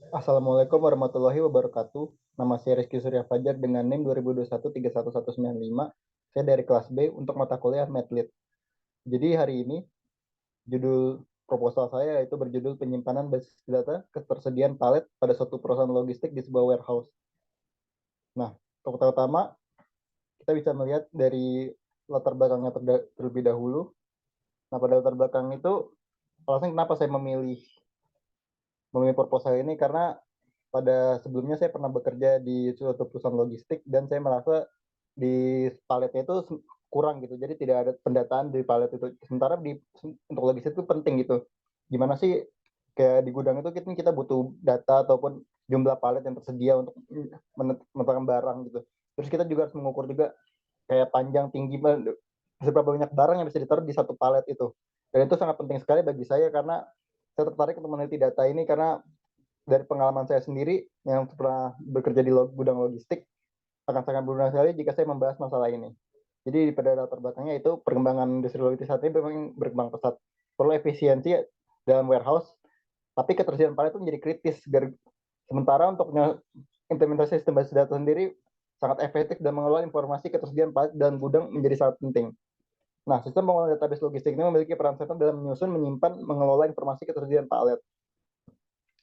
Assalamualaikum warahmatullahi wabarakatuh. Nama saya Rizky Surya Fajar dengan NIM 2021 31195. Saya dari kelas B untuk mata kuliah MedLit. Jadi hari ini judul proposal saya yaitu berjudul penyimpanan basis data ketersediaan palet pada suatu perusahaan logistik di sebuah warehouse. Nah, pertama kita bisa melihat dari latar belakangnya terlebih dahulu. Nah, pada latar belakang itu alasan kenapa saya memilih proposal ini karena pada sebelumnya saya pernah bekerja di suatu perusahaan logistik dan saya merasa di paletnya itu kurang gitu. Jadi tidak ada pendataan di palet itu. Sementara untuk logistik itu penting gitu. Gimana sih kayak di gudang itu kita butuh data ataupun jumlah palet yang tersedia untuk menentukan barang gitu. Terus kita juga harus mengukur juga kayak panjang tinggi seberapa banyak barang yang bisa ditaruh di satu palet itu. Dan itu sangat penting sekali bagi saya karena saya tertarik untuk meneliti data ini karena dari pengalaman saya sendiri yang pernah bekerja di gudang logistik akan sangat berguna sekali jika saya membahas masalah ini. Jadi pada latar belakangnya itu perkembangan industri logistik saat ini memang berkembang pesat. Perlu efisiensi dalam warehouse, tapi ketersediaan palet itu menjadi kritis. Sementara untuk implementasi sistem basis data sendiri sangat efektif dan mengelola informasi ketersediaan palet dan gudang menjadi sangat penting. Nah, sistem pengelolaan database logistik ini memiliki peran sentral dalam menyusun, menyimpan, mengelola informasi ketersediaan palet.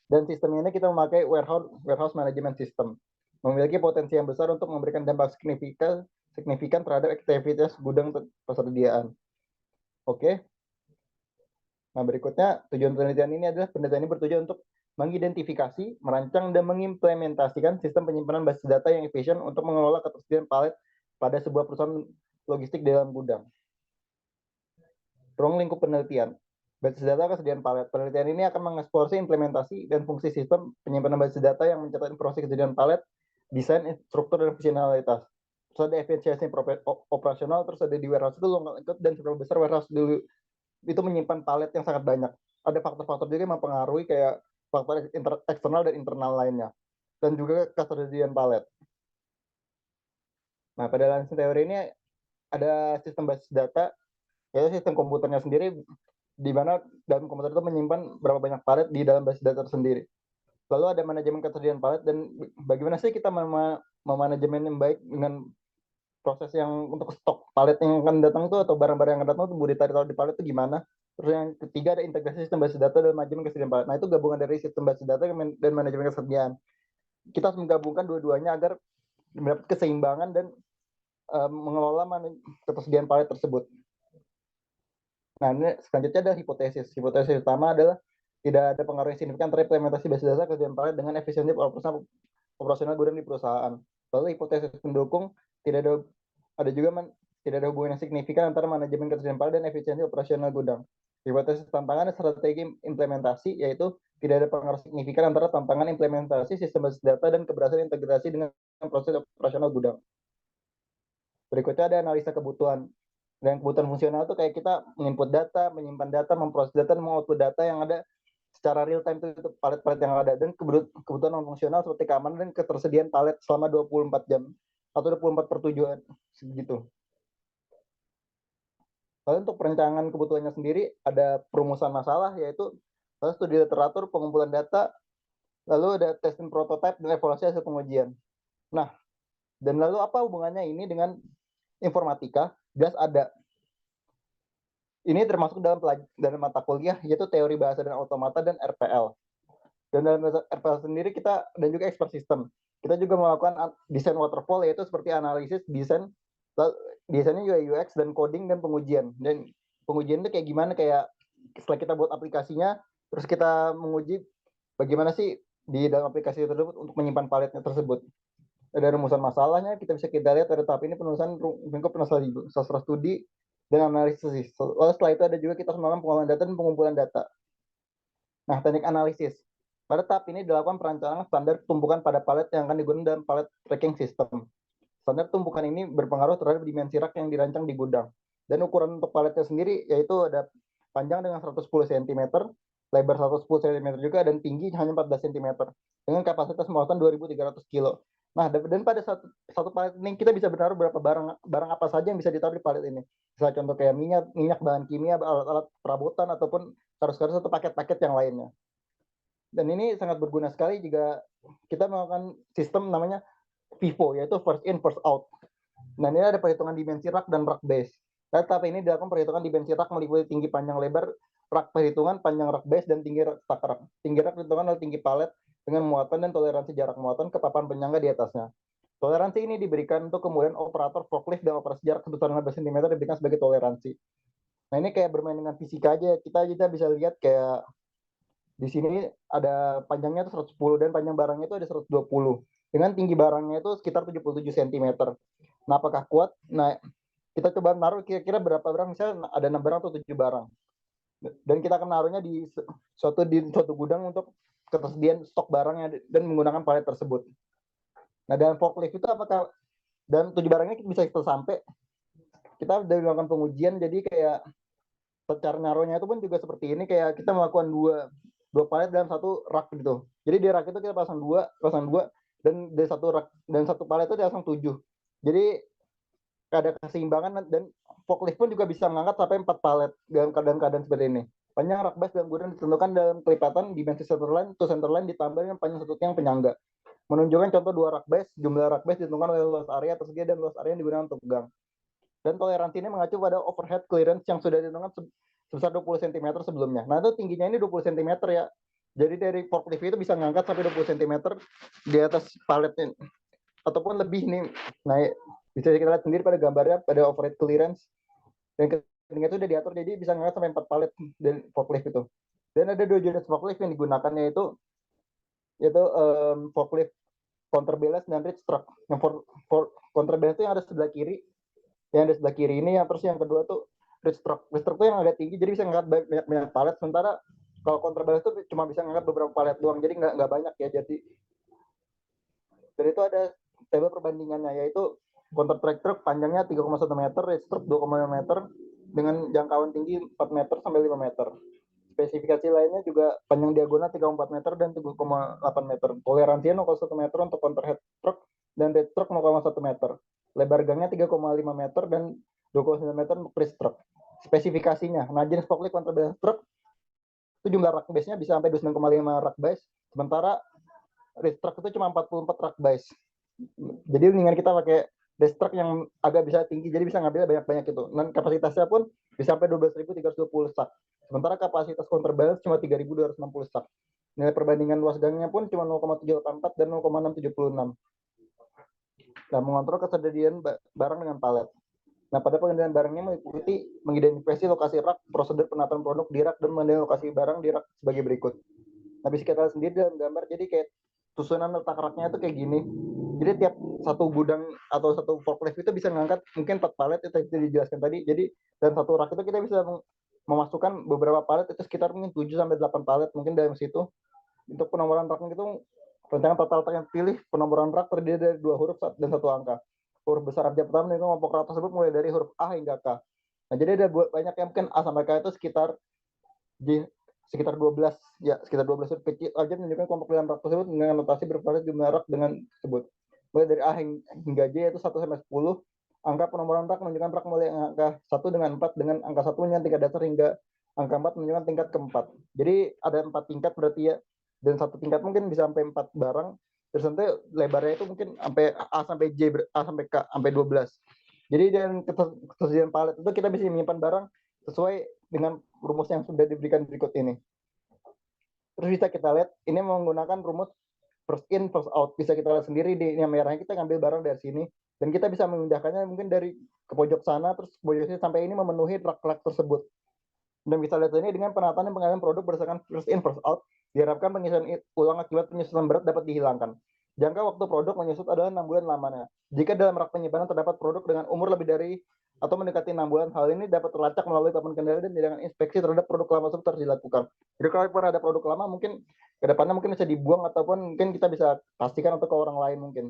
Dan sistem ini kita memakai warehouse management system. Memiliki potensi yang besar untuk memberikan dampak signifikan terhadap aktivitas gudang persediaan. Oke. Nah, berikutnya tujuan penelitian ini adalah penelitian ini bertujuan untuk mengidentifikasi, merancang, dan mengimplementasikan sistem penyimpanan basis data yang efisien untuk mengelola ketersediaan palet pada sebuah perusahaan logistik di dalam gudang. Ruang lingkup penelitian. Basis data kesediaan palet. Penelitian ini akan mengeksplorasi implementasi dan fungsi sistem penyimpanan basis data yang mencatat informasi kesediaan palet, desain, struktur, dan fungsionalitas. Terus ada efisiensi operasional, terus ada di warehouse itu lengkap dan seberapa besar warehouse dulu itu menyimpan palet yang sangat banyak. Ada faktor-faktor juga yang mempengaruhi kayak faktor eksternal dan internal lainnya. Dan juga ketersediaan palet. Nah, pada lansir teori ini ada sistem basis data, yaitu sistem komputernya sendiri di mana dalam komputer itu menyimpan berapa banyak palet di dalam basis data tersendiri. Lalu ada manajemen ketersediaan palet dan bagaimana sih kita memanajemen yang baik dengan proses yang untuk stok palet yang akan datang itu atau barang-barang yang akan datang itu boleh ditaruh di palet itu gimana. Terus yang ketiga ada integrasi sistem basis data dan manajemen kesediaan palet. Nah itu gabungan dari sistem basis data dan manajemen kesediaan. Kita harus menggabungkan dua-duanya agar mendapat keseimbangan dan mengelola ketersediaan palet tersebut. Nah, ini selanjutnya ada hipotesis. Hipotesis utama adalah tidak ada pengaruh yang signifikan antara implementasi basis data kerjaan palet dengan efisiensi operasional gudang di perusahaan. Lalu hipotesis pendukung tidak ada hubungan yang signifikan antara manajemen ketersediaan palet dan efisiensi operasional gudang. Hipotesis tantangan strategi implementasi yaitu tidak ada pengaruh signifikan antara tantangan implementasi sistem basis data dan keberhasilan integrasi dengan proses operasional gudang. Berikutnya ada analisa kebutuhan. Dan kebutuhan fungsional itu kayak kita menginput data, menyimpan data, memproses data, dan mengoutput data yang ada secara real time itu palet-palet yang ada. Dan kebutuhan non fungsional seperti keamanan dan ketersediaan palet selama 24 jam atau 24 per 7 segitu. Lalu untuk perencanaan kebutuhannya sendiri ada perumusan masalah yaitu studi literatur, pengumpulan data, lalu ada testing prototype dan evaluasi hasil pengujian. Nah, dan lalu apa hubungannya ini dengan informatika? Jelas ada. Ini termasuk dalam mata kuliah yaitu teori bahasa dan otomata dan RPL. Dan dalam RPL sendiri kita dan juga expert system. Kita juga melakukan desain waterfall yaitu seperti analisis, desainnya UI UX dan coding dan pengujian. Dan pengujian itu kayak gimana kayak setelah kita buat aplikasinya terus kita menguji bagaimana sih di dalam aplikasi tersebut untuk menyimpan paletnya tersebut. Ada rumusan masalahnya, kita lihat pada tahap ini penulisan lingkup sastra studi dan analisis. Lalu setelah itu ada juga kita melakukan pengolahan data dan pengumpulan data. Nah, teknik analisis. Pada tahap ini dilakukan perencanaan standar tumpukan pada palet yang akan digunakan dalam palet tracking system. Standar tumpukan ini berpengaruh terhadap dimensi rak yang dirancang di gudang. Dan ukuran untuk paletnya sendiri yaitu ada panjang dengan 110 cm, lebar 110 cm juga, dan tinggi hanya 14 cm. Dengan kapasitas muatan 2.300 kilo. Nah, dan pada satu palet ini kita bisa menaruh berapa barang apa saja yang bisa ditaruh di palet ini. Misalnya contoh kayak minyak, bahan kimia, alat-alat perabotan, ataupun kardus-kardus atau paket-paket yang lainnya. Dan ini sangat berguna sekali jika kita melakukan sistem namanya FIFO, yaitu first in first out. Nah, ini ada perhitungan dimensi rak dan rak base. Nah, tahap ini dilakukan perhitungan dimensi rak meliputi tinggi, panjang, lebar rak, perhitungan panjang rak base, dan tinggi rak stack rak. Tinggi rak dihitungan oleh tinggi palet dengan muatan dan toleransi jarak muatan ke papan penyangga di atasnya. Toleransi ini diberikan untuk kemudian operator forklift dan operasi jarak kebesaran 15 cm diberikan sebagai toleransi. Nah, ini kayak bermain dengan fisika aja. Kita bisa lihat kayak di sini ada panjangnya itu 110 dan panjang barangnya itu ada 120. Dengan tinggi barangnya itu sekitar 77 cm. Nah, apakah kuat? Nah, kita coba naruh kira-kira berapa barang, misalnya ada 6 barang atau 7 barang. Dan kita akan naruhnya di suatu gudang untuk ketersediaan stok barangnya dan menggunakan palet tersebut. Nah, dalam forklift itu apakah dan 7 barangnya bisa kita sampai, kita sudah melakukan pengujian, jadi kayak cara naruhnya itu pun juga seperti ini, kayak kita melakukan dua palet dalam satu rak gitu. Jadi di rak itu kita pasang dua, dan dari satu rak dan satu palet itu pasang 7. Jadi ada keseimbangan, dan forklift pun juga bisa mengangkat sampai 4 palet dalam keadaan seperti ini. Panjang rak base dalam gudang ditentukan dalam kelipatan dimensi centerline to centerline ditambah dengan panjang satu tiang penyangga. Menunjukkan contoh 2 rak base, jumlah rak base ditentukan oleh luas area tersedia dan luas area yang digunakan untuk gang. Dan toleransi ini mengacu pada overhead clearance yang sudah ditentukan sebesar 20 cm sebelumnya. Nah, itu tingginya ini 20 cm ya. Jadi dari forklift itu bisa ngangkat sampai 20 cm di atas paletnya. Ataupun lebih nih. Nah, bisa kita lihat sendiri pada gambarnya, pada overhead clearance. Dan ketinggian itu udah diatur, jadi bisa ngangkat sampai 4 palet dari forklift itu. Dan ada 2 jenis forklift yang digunakan, yaitu forklift counterbalance dan reach truck. Yang counterbalance itu yang ada sebelah kiri, ini, yang terus yang kedua tuh reach truck. Reach truck tuh yang agak tinggi, jadi bisa ngangkat banyak palet. Sementara kalau counterbalance itu cuma bisa ngangkat beberapa palet doang, jadi nggak banyak ya. Jadi dari itu ada tabel perbandingannya, yaitu counter track truck panjangnya 3,1 meter, reach truck 2,5 meter dengan jangkauan tinggi 4 meter sampai 5 meter. Spesifikasi lainnya juga panjang diagonal 3,4 meter dan 3,8 meter. Toleransinya 0,1 meter untuk counter head truck dan reach truck 0,1 meter. Lebar gangnya 3,5 meter dan 2,9 meter untuk reach truck. Spesifikasinya, nah jenis forklift counterbalance truck itu jumlah rak base-nya bisa sampai 29,5 rak base, sementara reach truck itu cuma 44 rak base. Jadi dengan kita pakai reach truck yang agak bisa tinggi, jadi bisa ngambil banyak-banyak itu. Dan kapasitasnya pun bisa sampai 12.320 sak. Sementara kapasitas counterbalance cuma 3.260 sak. Nilai perbandingan luas gangnya pun cuma 0,784 dan 0,676. Nah, mengontrol ketersediaan barang dengan palet. Nah, pada pengendalian barangnya meliputi mengidentifikasi lokasi rak, prosedur penataan produk di rak, dan mengendalikan lokasi barang di rak sebagai berikut. Nah, bisa kita lihat sendiri dalam gambar, jadi kayak susunan letak raknya itu kayak gini. Jadi tiap satu gudang atau satu forklift itu bisa ngangkat mungkin 4 palet, itu dijelaskan tadi. Jadi dalam satu rak itu kita bisa memasukkan beberapa palet, itu sekitar mungkin 7 sampai 8 palet mungkin dalam situ. Untuk penomoran raknya itu, rancangan tata letak yang pilih penomoran rak terdiri dari 2 huruf dan 1 angka. Huruf besar abjad pertama itu kelompok rak tersebut mulai dari huruf A hingga K. Nah, jadi ada banyak yang mungkin A sampai K itu sekitar 12 ya, sekitar 12 huruf kecil aja menunjukkan kelompok dalam rak tersebut dengan notasi bervariasi jumlah rak dengan tersebut. Mulai dari A hingga J yaitu 1 sampai 10. Angka penomoran rak menunjukkan rak mulai angka 1 dengan 4, dengan angka 1 menunjukkan tingkat dasar hingga angka 4 menunjukkan tingkat keempat. Jadi ada 4 tingkat berarti ya, dan satu tingkat mungkin bisa sampai 4 barang. Terus nanti lebarnya itu mungkin sampai A sampai J, A sampai K sampai 12. Jadi dengan ketersediaan palet itu kita bisa menyimpan barang sesuai dengan rumus yang sudah diberikan berikut ini. Terus bisa kita lihat ini menggunakan rumus first in first out. Bisa kita lihat sendiri di yang merahnya, kita ngambil barang dari sini dan kita bisa memindahkannya mungkin dari ke pojok sana, terus ke pojok sini sampai ini memenuhi rak-rak tersebut. Dan bisa lihat ini dengan penataan dan pengambilan produk berdasarkan first in first out, diharapkan penyusutan ulang akibat penyusutan berat dapat dihilangkan. Jangka waktu produk menyusut adalah 6 bulan lamanya. Jika dalam rak penyimpanan terdapat produk dengan umur lebih dari atau mendekati 6 bulan, hal ini dapat terlacak melalui papan kendali dan dengan inspeksi terhadap produk lama tersebut harus dilakukan. Jadi kalau pernah ada produk lama, mungkin kedepannya mungkin bisa dibuang, ataupun mungkin kita bisa pastikan atau ke orang lain mungkin,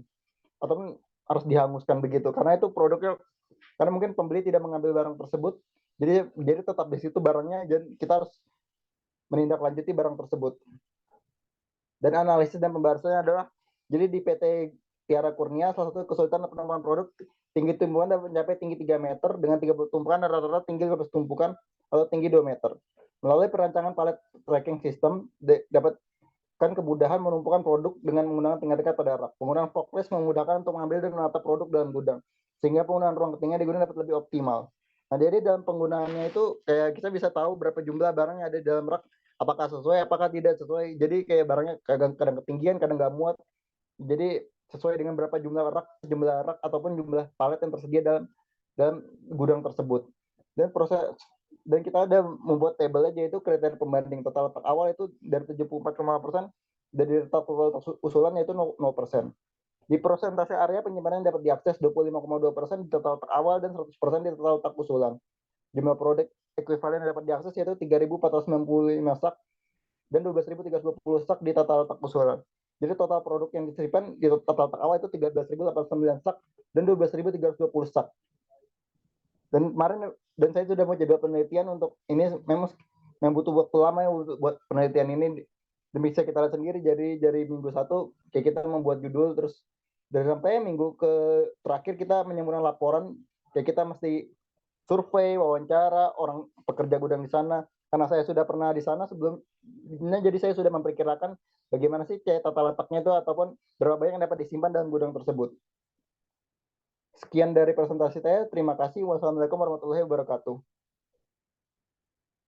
ataupun harus dihanguskan begitu, karena itu produknya, karena mungkin pembeli tidak mengambil barang tersebut, jadi tetap di situ barangnya, dan kita harus menindaklanjuti barang tersebut. Dan analisis dan pembahasannya adalah, jadi di PT Tiara Kurnia, salah satu kesulitan pengembangan produk, tinggi tumbuhan dapat mencapai tinggi 3 meter dengan 30 tumpukan dan rata-rata tinggi 12 tumpukan atau tinggi 2 meter. Melalui perancangan palet tracking system dapat kan kemudahan menumpukan produk dengan menggunakan tingkat-tingkat pada rak. Penggunaan forklift memudahkan untuk mengambil dan menata produk dalam gudang, sehingga penggunaan ruang ketinggian di gudang dapat lebih optimal. Nah, jadi dalam penggunaannya itu kayak kita bisa tahu berapa jumlah barang yang ada di dalam rak, apakah sesuai, apakah tidak sesuai. Jadi kayak barangnya kadang ketinggian, kadang nggak muat. Jadi sesuai dengan berapa jumlah rak ataupun jumlah palet yang tersedia dalam dalam gudang tersebut. Dan kita ada membuat tabel aja, itu kriteria pembanding total letak awal itu dari 74,5%, dari total usulan yaitu 0%. Di persentase area penyimpanan dapat diakses 25,2% di total letak awal dan 100% di total letak usulan. Jumlah produk ekuivalen yang dapat diakses yaitu 3.495 sak dan 12.320 sak di total letak usulan. Jadi total produk yang disimpan di total letak awal itu 13.089 sak dan 12.320 sak. Dan kemarin saya sudah mau jadwal penelitian untuk ini, memang butuh waktu lama ya buat penelitian ini, demi saya kita lihat sendiri. Jadi dari minggu 1 kayak kita membuat judul, terus dari sampai minggu ke terakhir kita menyempurnakan laporan, kayak kita mesti survei, wawancara orang pekerja gudang di sana, karena saya sudah pernah di sana sebelumnya. Jadi saya sudah memperkirakan bagaimana sih kayak tata letaknya itu ataupun berapa banyak yang dapat disimpan dalam gudang tersebut. Sekian dari presentasi saya. Terima kasih. Wassalamualaikum warahmatullahi wabarakatuh.